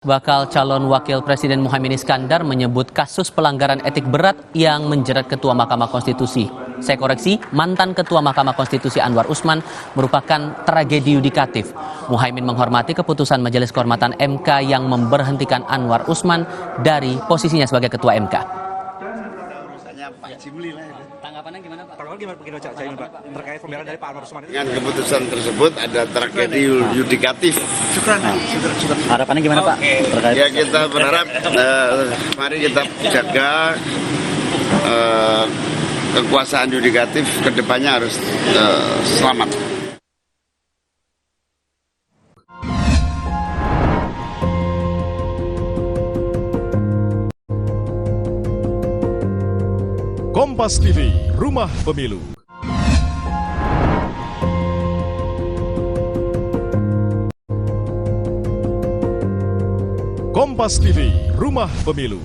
Bakal calon Wakil Presiden Muhaimin Iskandar menyebut kasus pelanggaran etik berat yang menjerat Ketua Mahkamah Konstitusi. Saya koreksi, mantan Ketua Mahkamah Konstitusi Anwar Usman merupakan tragedi yudikatif. Muhaimin menghormati keputusan Majelis Kehormatan MK yang memberhentikan Anwar Usman dari posisinya sebagai Ketua MK. Tanggapannya gimana Pak? Tanggapan gimana Pak? Terkait pembelaan dari Pak Anwar Usman? Dengan keputusan tersebut ada tragedi yudikatif. Harapannya gimana Pak? Terkait Ya kita berharap mari kita jaga kekuasaan yudikatif kedepannya harus selamat. Kompas TV, Rumah Pemilu. Kompas TV, Rumah Pemilu.